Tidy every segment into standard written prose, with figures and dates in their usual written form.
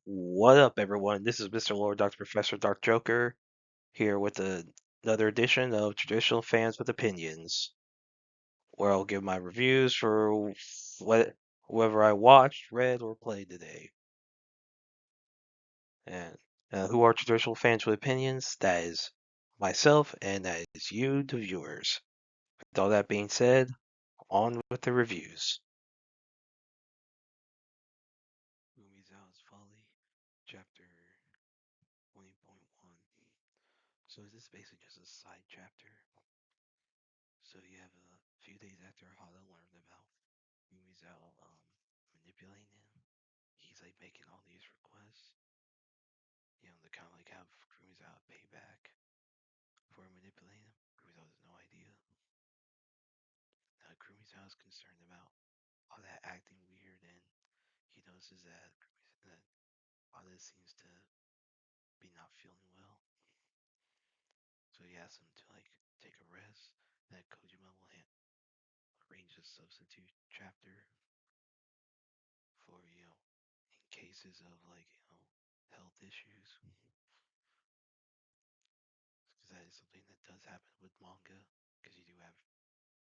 What up, everyone? This is Mr. Lord, Dr. Professor, Dark Joker, here with another edition of Traditional Fans with Opinions, where I'll give my reviews for whoever I watched, read, or played today. And who are traditional fans with opinions? That is myself, and that is you, the viewers. With all that being said, on with the reviews. Kurumizawa's Folly, Chapter 20.1. So this is basically just a side chapter. So you have a few days after Hada learned about Kurumizawa manipulating him. He's like making all these requests, to kind of like have Kurumizawa pay back for manipulating him. Kurumizawa has no idea. Now Kurumizawa is concerned about all that acting weird, and he notices that Hada seems to be not feeling well. So he asks him to like take a rest. That Kojima will arrange a substitute chapter for in cases of like health issues, because that is something that does happen with manga, because you do have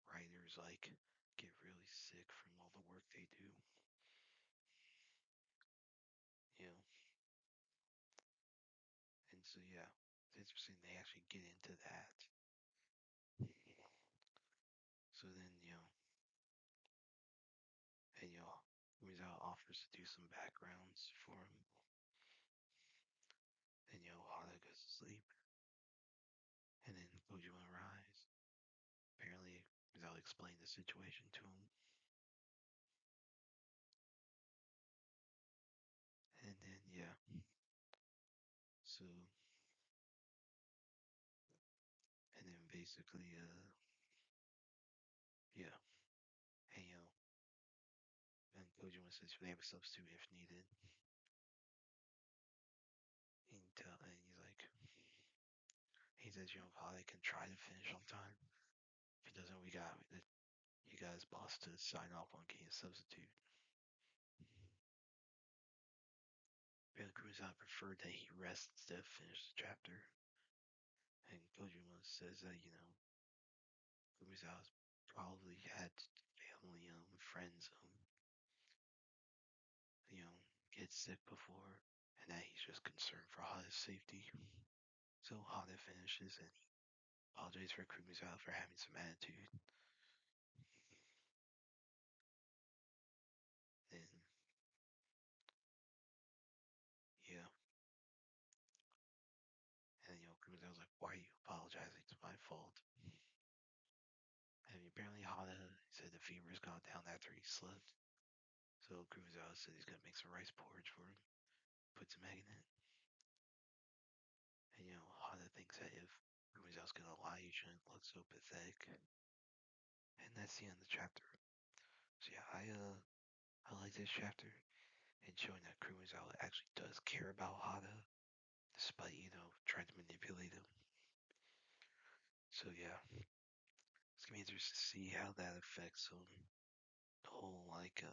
writers like get really sick from all the work they do, you know and so yeah, it's interesting they actually get into that. So then and Mizawa offers to do some backgrounds for him, and Hana goes to sleep, and then Kojima arrives. Apparently Mizawa explained the situation to him. And then so and then basically yeah, and and Kojima says they have a substitute if needed. And he's like, he says, Hale can try to finish on time. If he doesn't, we got you guys boss to sign off on getting a substitute. Really, Kurumizawa preferred that he rest instead of finish the chapter. And Kojima says that Kurumizawa's probably had family, friends, get sick before, and that he's just concerned for Hana's safety. So Hana finishes, and he apologizes for Kurumizawa for having some attitude. And yeah, and Kurumizawa's like, "Why are you apologizing? It's my fault." And apparently Hana said the fever's gone down after he slept. So Kurumizawa said he's gonna make some rice porridge for him, put some egg in it. And Hana thinks that if Kurumizawa's gonna lie, he shouldn't look so pathetic. And that's the end of the chapter. So yeah, I like this chapter, and showing that Kurumizawa actually does care about Hana, despite trying to manipulate him. So yeah, it's gonna be interesting to see how that affects the whole like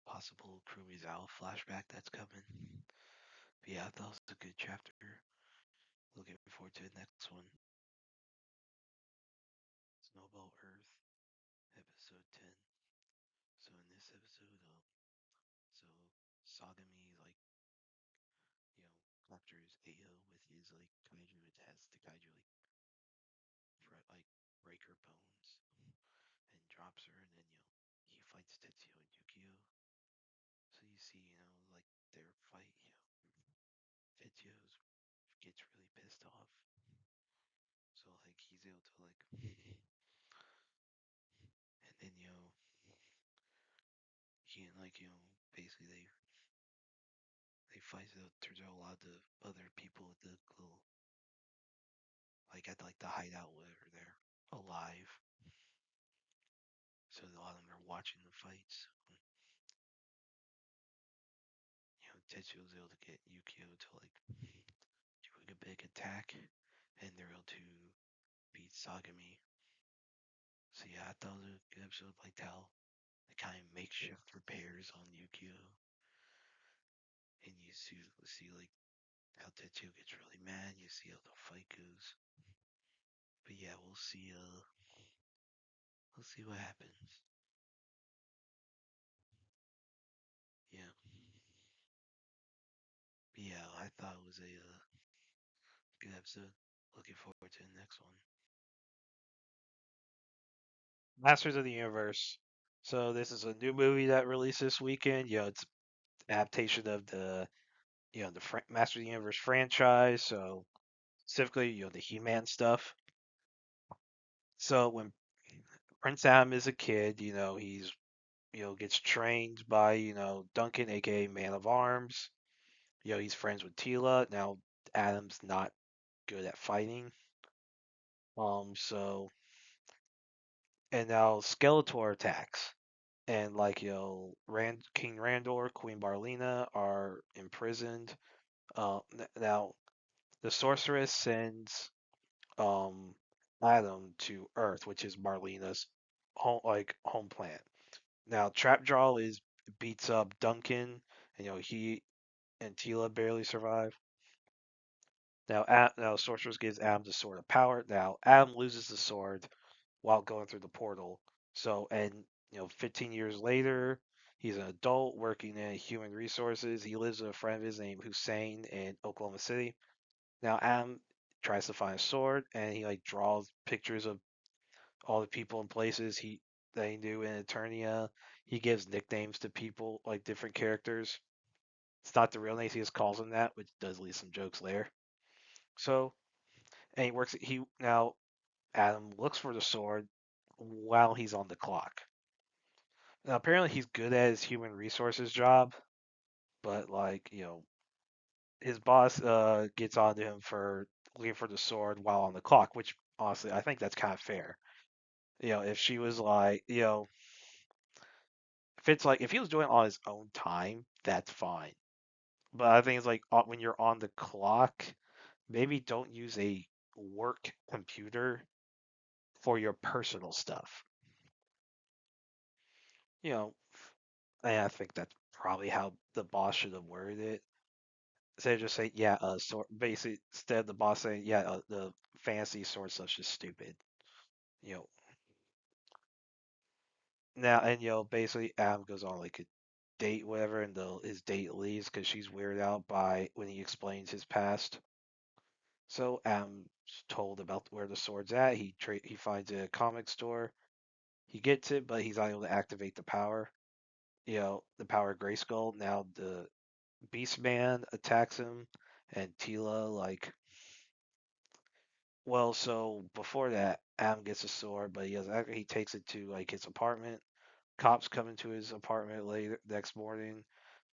possible Kurumizawa flashback that's coming. But yeah, I thought it was a good chapter. Looking forward to the next one. Snowball Earth, episode 10. So in this episode, so Sagami captures Ao with his kaiju attacks the kaiju break her bones and drops her, and then he fights Tetsuo and Yukio. So you see their fight. Tetsuo gets really pissed off. So he's able to and then he and basically they fight. So turns out a lot of the other people at the little at the hideout where they're alive. So a lot of them are watching the fights. Tetsuo was able to get Yukio to do a big attack, and they're able to beat Sagami. So yeah, I thought it was a good episode. Liked how the kind of makeshift repairs on Yukio, and you see like how Tetsuo gets really mad. You see how the fight goes. But yeah, we'll see what happens. Yeah, but yeah. I thought it was a good episode. Looking forward to the next one. Masters of the Universe. So this is a new movie that released this weekend. It's adaptation of the Master of the Universe franchise. So specifically, the He-Man stuff. So when Prince Adam is a kid, he's gets trained by Duncan, aka Man of Arms. He's friends with Tila. Now Adam's not good at fighting. So and now Skeletor attacks. And like King Randor, Queen Barlina are imprisoned. Now the sorceress sends Adam to Earth, which is Marlena's home planet. Now Trapjaw is beats up Duncan, and he and Tila barely survive. Now Sorceress gives Adam the Sword of Power. Now Adam loses the sword while going through the portal. So and 15 years later, he's an adult working in human resources. He lives with a friend of his named Hussein in Oklahoma City. Now Adam tries to find a sword, and he like draws pictures of all the people and places he knew in Eternia. He gives nicknames to people like different characters. It's not the real names; he just calls them that, which does leave some jokes there. So, and he works. He now Adam looks for the sword while he's on the clock. Now, apparently, he's good at his human resources job, but like his boss gets on to him for looking for the sword while on the clock, which honestly I think that's kind of fair. If she was like, if it's like if he was doing it on his own time, that's fine. But I think it's like when you're on the clock, maybe don't use a work computer for your personal stuff. You know, and I think that's probably how the boss should have worded it. Instead of just saying, yeah, basically, instead the boss saying, yeah, the fancy sword stuff's just stupid. You know, now, and basically, Adam goes on like a date, whatever, and his date leaves because she's weirded out by when he explains his past. So Adam's told about where the sword's at. He finds it at a comic store. He gets it, but he's not able to activate the power. The power of Grayskull. Now the Beast Man attacks him, and Tila like. Well, so before that, Adam gets a sword, but he takes it to like his apartment. Cops come into his apartment later next morning,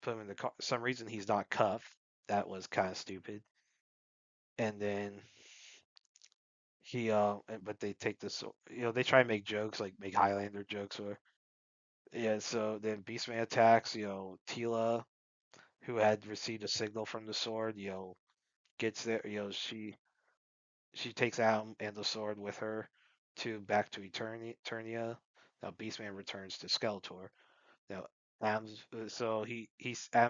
put him in the car. Some reason he's not cuffed. That was kind of stupid. And then but they take this, they try and make jokes, like make Highlander jokes, or yeah. So then Beastman attacks, Tila, who had received a signal from the sword, gets there, she takes Adam and the sword with her to back to Eternia. Now Beastman returns to Skeletor. Now Adam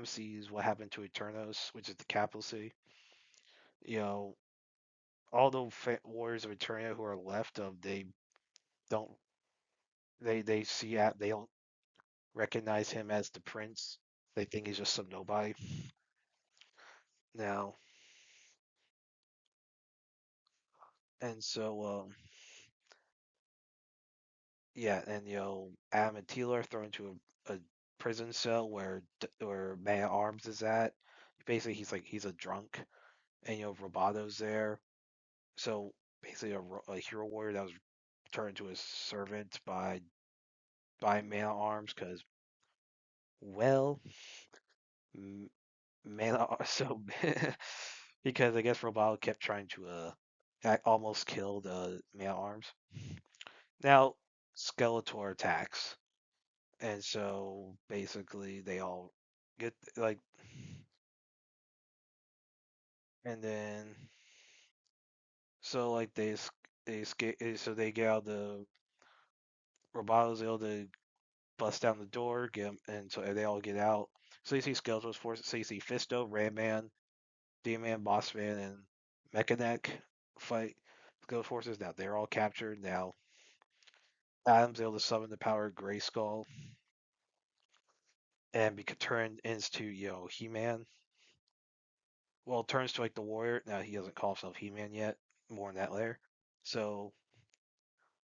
sees what happened to Eternos, which is the capital city. You know, all the warriors of Eternia who are left, don't they don't recognize him as the prince. They think he's just some nobody. Now, and so yeah, and Adam and Teela are thrown into a prison cell where Man at Arms is at. Basically, he's a drunk, and Robato's there. So basically, a hero warrior that was turned into a servant by Man at Arms because well, m- so because I guess Robato kept trying to almost killed Man at Arms. Now Skeletor attacks, and so basically they all get like, and then so like they escape, so they get out the Robato's able to bust down the door, get 'em, and so they all get out. So you see Skeletor's forces. So you see Fisto, Ram Man, Demon Man, Boss Man, and Mechanic fight Skeletor's forces. Now they're all captured. Now Adam's able to summon the power of Grayskull and be turned into He-Man. Well, turns to like the Warrior. Now he doesn't call himself He-Man yet. More on that later. So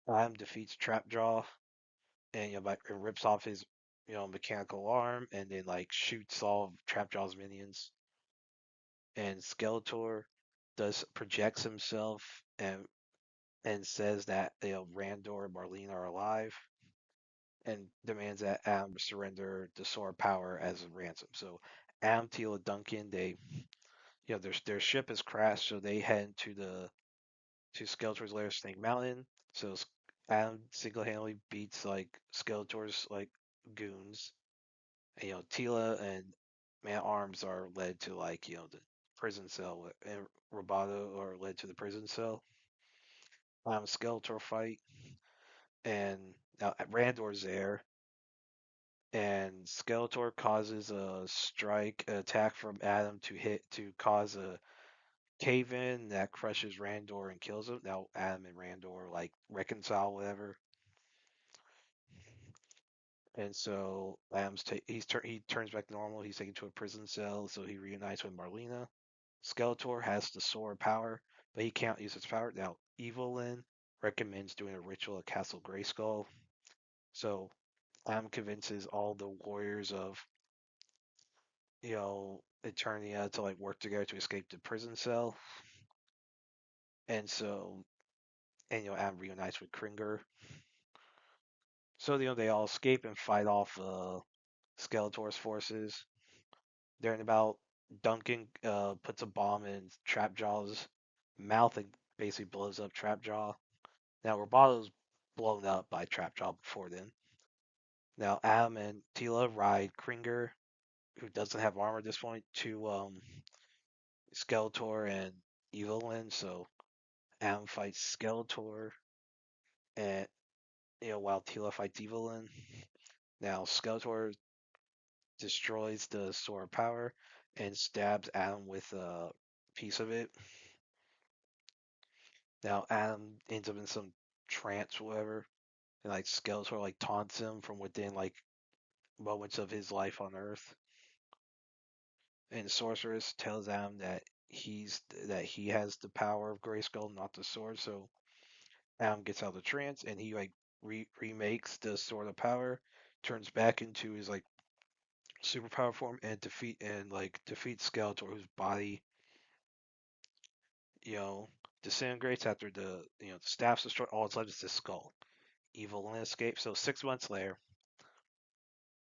Adam defeats Trapjaw and like it rips off his mechanical arm and then like shoots all of Trapjaw's minions. And Skeletor does projects himself and says that Randor and Marlene are alive and demands that Adam surrender the sword power as a ransom. So Adam, Teela, Duncan, they their ship has crashed, so they head to Skeletor's lair, Snake Mountain. So Adam single-handedly beats like Skeletor's like goons. And, Teela and Man Arms are led to like the prison cell, and Roboto are led to the prison cell. Skeletor fight, and now Randor's there, and Skeletor causes a strike attack from Adam to cause a cave in that crushes Randor and kills him. Now Adam and Randor like reconcile, whatever. And so he turns back to normal. He's taken to a prison cell, so he reunites with Marlena. Skeletor has the sword power, but he can't use its power. Now Evelyn recommends doing a ritual at Castle Grayskull. So Adam convinces all the warriors of Eternia to like work together to escape the prison cell. And so Adam reunites with Kringer. So they all escape and fight off Skeletor's forces. They're in about Duncan puts a bomb in Trapjaw's mouth and basically blows up Trapjaw. Now Roboto's blown up by Trapjaw before then. Now Adam and Tila ride Kringer, who doesn't have armor at this point, to Skeletor and Evelyn. So Adam fights Skeletor, and while Tila fights Evelyn. Now Skeletor destroys the Sword of Power and stabs Adam with a piece of it. Now Adam ends up in some trance, or whatever, and like Skeletor like taunts him from within like moments of his life on Earth. And Sorceress tells Adam that he has the power of Grayskull, not the sword. So Adam gets out of the trance and he like remakes the Sword of Power, turns back into his like superpower form and defeats Skeletor, whose body you know disintegrates after the staff's destroyed. All it's left is the skull. Evil and escape. So 6 months later,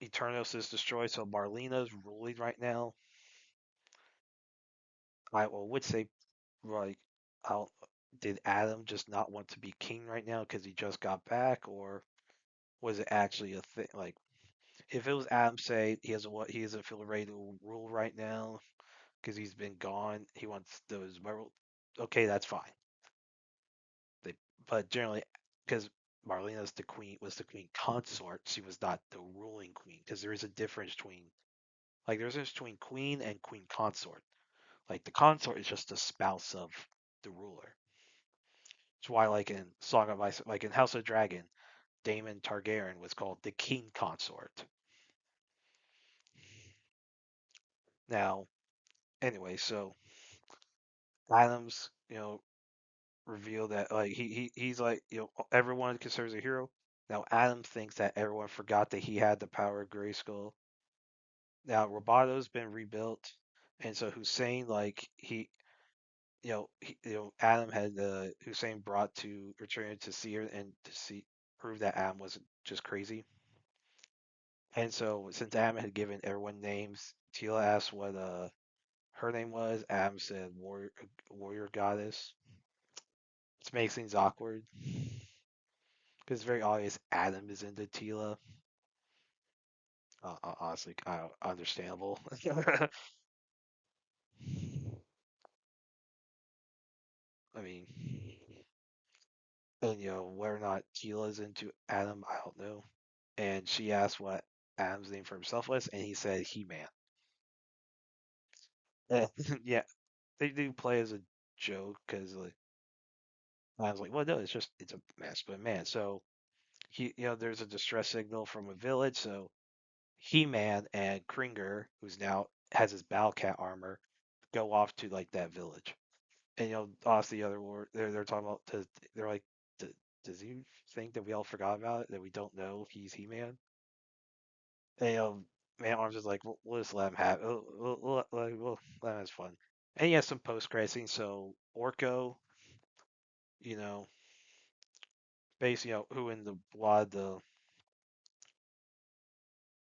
Eternos is destroyed. So Marlena's ruling right now. Would say like, I'll, did Adam just not want to be king right now because he just got back, or was it actually a thing? Like, if it was Adam, say he doesn't feel ready to rule right now because he's been gone. He wants those. Okay, that's fine. They, but generally, because Marlena's the queen was the queen consort, she was not the ruling queen. Because there is a difference between there's a difference between queen and queen consort. Like the consort is just the spouse of the ruler. It's why like in Song of Ice, like in House of Dragon, Daemon Targaryen was called the king consort. Now, anyway, so Adams, revealed that like he's like everyone considers a hero. Now Adam thinks that everyone forgot that he had the power of Grayskull. Now Roboto's been rebuilt, and so Hussein like Adam had Hussein brought to return to see her and to see prove that Adam wasn't just crazy. And so since Adam had given everyone names, Teela asked what her name was. Adam said warrior goddess. It makes things awkward because it's very obvious Adam is into Teela. Honestly, understandable. I mean, and whether or not Teela's into Adam, I don't know. And she asked what Adam's name for himself was, and he said He-Man. Eh, yeah, they do play as a joke because like Adam's like, well, no, it's a masculine man. So there's a distress signal from a village. So He-Man and Kringer, who's now has his Battle Cat armor, go off to like that village. And off the other war, they're talking about. They're like, does he think that we all forgot about it? That we don't know he's He-Man? And Man at Arms is like, we'll just let him have. We'll let him have fun. And he has some post credit scenes. So Orko, you know, basically, who in the lot of the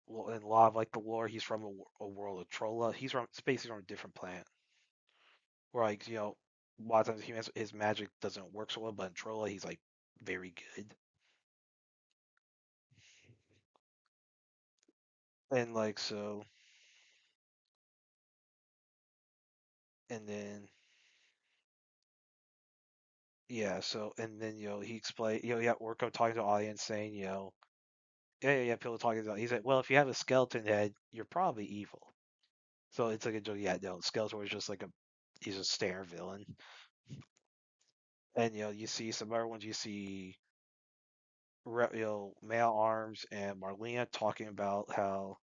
in a lot of like the lore, he's from a world of Trolla. He's from space. He's from a different planet. Where like a lot of times his magic doesn't work so well, but in Trolla he's like very good. And like so, and then yeah, so and then he explained, yeah, Orko talking to the audience saying, yeah, people talking about. He's like, well, if you have a skeleton head, you're probably evil. So it's like a joke. Yeah, no, Skeletor is just like he's a stare villain. And you see some other ones. You see Male Arms and Marlena talking about how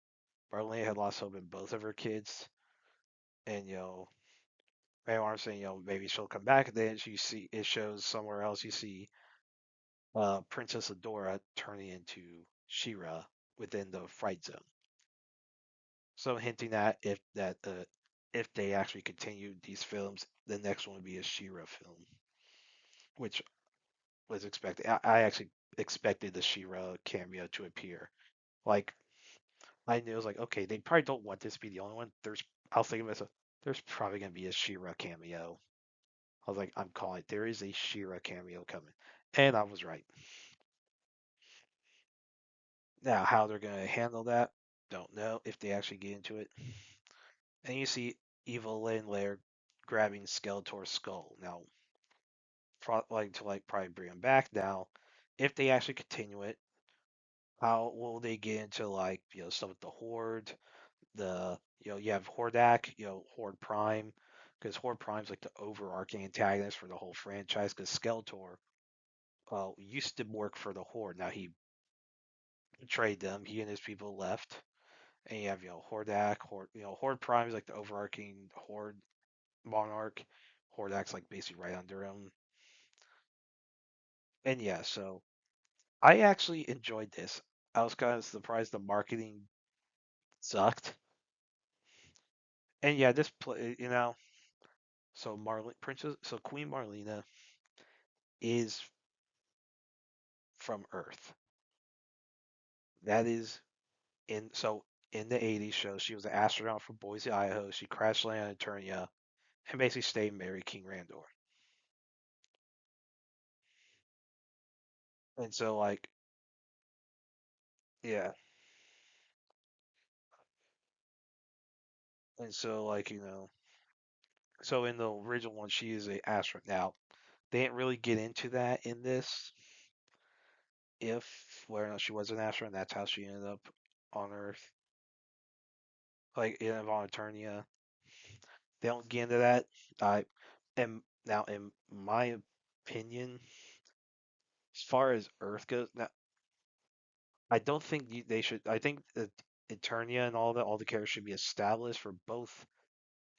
Marlena had lost hope in both of her kids, and Male Arms saying maybe she'll come back. And then you see it shows somewhere else. You see Princess Adora turning into She-Ra within the Fright Zone. So hinting that if they actually continue these films, the next one would be a She-Ra film, which was expected. I actually expected the She-Ra cameo to appear. Like I knew it was like, okay, they probably don't want this to be the only one. I was thinking to myself, there's probably gonna be a She-Ra cameo. I was like, I'm calling it. There is a She-Ra cameo coming, and I was right. Now, how they're gonna handle that, don't know if they actually get into it. And you see Evil Lair grabbing Skeletor's skull. Now, probably bring him back. Now, if they actually continue it, how will they get into stuff with the Horde? You have Hordak, Horde Prime, because Horde Prime's like the overarching antagonist for the whole franchise. Because Skeletor, used to work for the Horde. Now he betrayed them. He and his people left. And you have Hordak, Horde Prime is like the overarching Horde monarch. Hordak's like basically right under him. And yeah, so I actually enjoyed this. I was kind of surprised the marketing sucked. And yeah, this play, so Queen Marlena is from Earth. That is in the '80s show, she was an astronaut from Boise, Idaho. She crash landed on Eternia and basically stayed and married King Randor. And so yeah, and so so in the original one, she is a astronaut. Now they didn't really get into that in this. If whether or not she was an astronaut, that's how she ended up on Earth, like in on Eternia. They don't get into that. I and now in my opinion, as far as Earth goes, now I don't think they should. I think that Eternia and all the characters should be established for both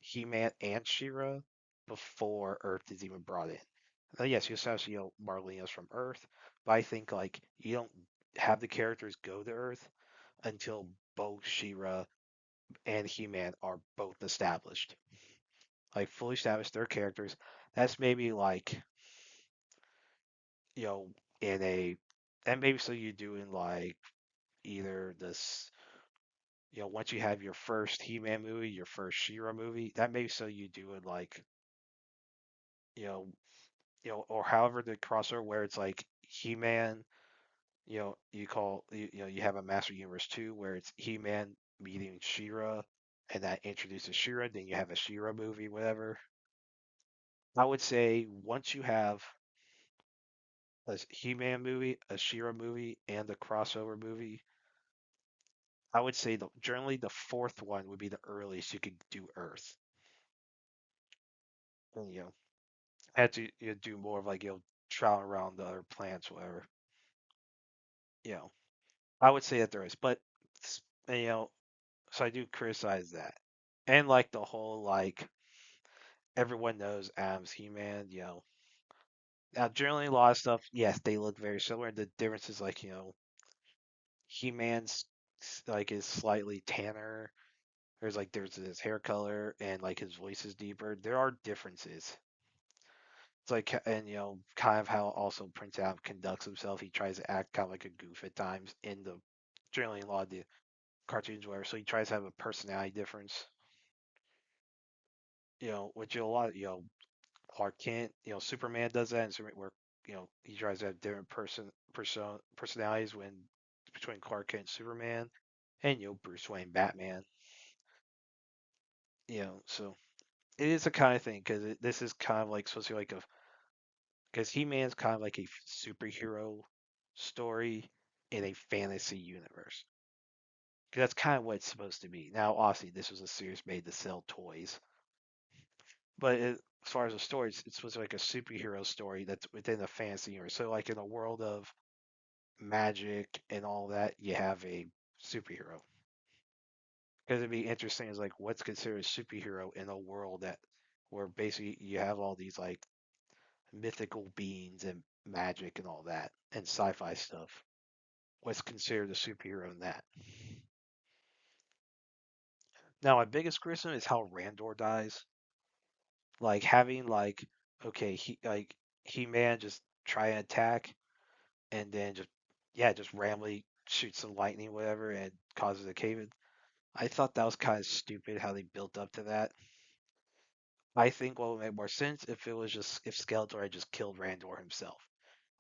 He-Man and She-Ra before Earth is even brought in. Yes, you establish Marlena's from Earth, but I think you don't have the characters go to Earth until both She-Ra and He-Man are both established, like fully established their characters. That's maybe you know in a and maybe so you do in either this once you have your first He-Man movie, your first She-Ra movie, that may so you do it you know, or however the crossover where it's like He-Man, you have a Master Universe 2 where it's He-Man meeting She-Ra and that introduces She-Ra, then you have a She-Ra movie, whatever. I would say once you have a He-Man movie, a She-Ra movie, and a crossover movie, I would say generally the fourth one would be the earliest you could do Earth. And, had to do more of like travel around the other planets, whatever. You know, I would say that there is, but and, so I do criticize that, and like the whole like everyone knows Adam's He-Man. Now generally a lot of stuff, yes, they look very similar. The difference is like He-Man's like is slightly tanner. There's his hair color and like his voice is deeper. There are differences. It's like and kind of how also Prince Adam conducts himself. He tries to act kind of like a goof at times in the generally a lot of the cartoons, whatever. So he tries to have a personality difference. Which a lot, Clark Kent, Superman does that, and Superman, where he tries to have different personalities when between Clark Kent and Superman, and Bruce Wayne Batman. So it is a kind of thing because this is kind of like supposed to be like a because He Man's kind of like a superhero story in a fantasy universe. 'Cause that's kind of what it's supposed to be. Now, obviously, this was a series made to sell toys, but as far as the story, it's supposed to be like a superhero story that's within a fantasy universe. So, like in a world of magic and all that, you have a superhero. Because it'd be interesting is like what's considered a superhero in a world that where basically you have all these like mythical beings and magic and all that and sci-fi stuff. What's considered a superhero in that? Now, my biggest criticism is how Randor dies. Like having like okay, He-Man just try and attack and then just randomly shoot some lightning, whatever, and causes a cave in. I thought that was kind of stupid how they built up to that. I think what would make more sense if it was just if Skeletor had just killed Randor himself.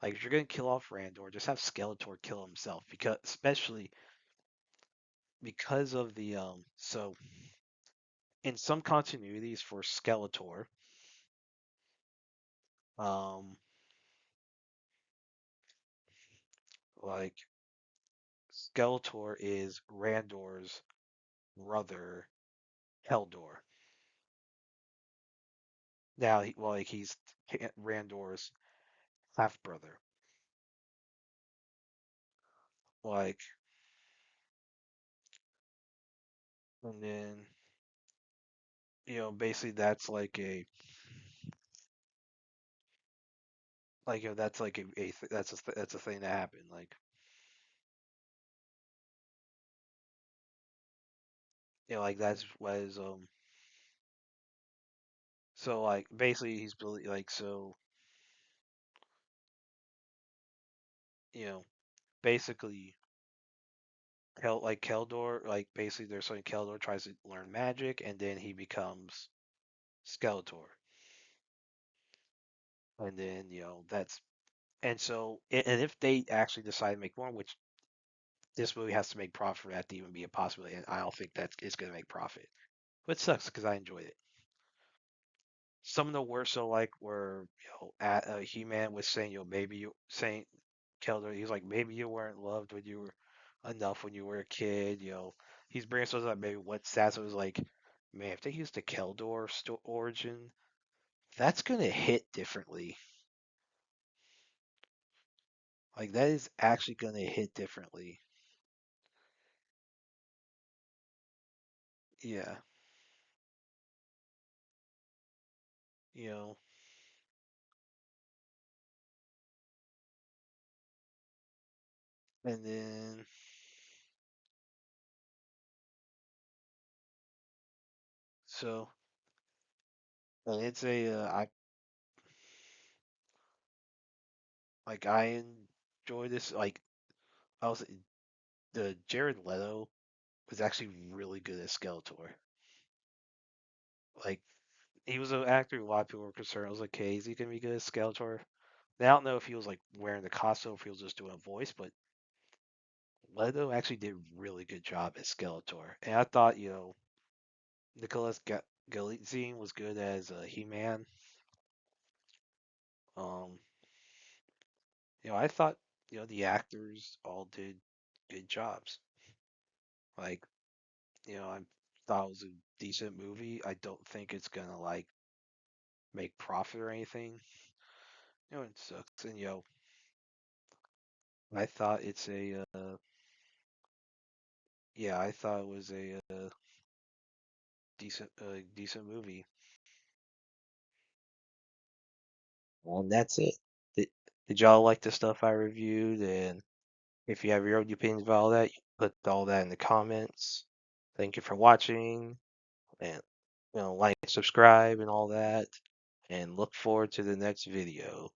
Like if you're gonna kill off Randor, just have Skeletor kill himself because especially because of the so in some continuities for Skeletor, um like Skeletor is Randor's brother Heldor. Now, he's Randor's half brother. Like, and then basically that's like a that's like that's a thing that happened. Like, like that's was so like basically he's like so you know basically Keldor like basically there's something Keldor tries to learn magic and then he becomes Skeletor and then that's and so and if they actually decide to make more, which this movie has to make profit for that to even be a possibility, and I don't think that it's going to make profit. But it sucks because I enjoyed it. Some of the worst, so like were at He-Man was saying maybe you saying Keldor, he's like maybe you weren't loved when you were enough when you were a kid. He's bringing stuff like maybe what Sasso was like. Man, if they used the Keldor origin, that's gonna hit differently. Like that is actually gonna hit differently. Yeah, you know, and then so and it's a I enjoy this. Like I was the Jared Leto was actually really good as Skeletor. Like he was an actor a lot of people were concerned. I was like, okay, is he gonna be good as Skeletor? Now, I don't know if he was like wearing the costume, if he was just doing a voice, but Leto actually did a really good job as Skeletor. And I thought, Nicholas Galitzine was good as He-Man. Um, I thought, the actors all did good jobs. Like, I thought it was a decent movie. I don't think it's gonna like make profit or anything. It sucks. And I thought it's a yeah, I thought it was a decent movie. Well, and that's it. Did y'all like the stuff I reviewed? And if you have your own opinions about all that, you put all that in the comments. Thank you for watching, and like, subscribe, and all that. And look forward to the next video.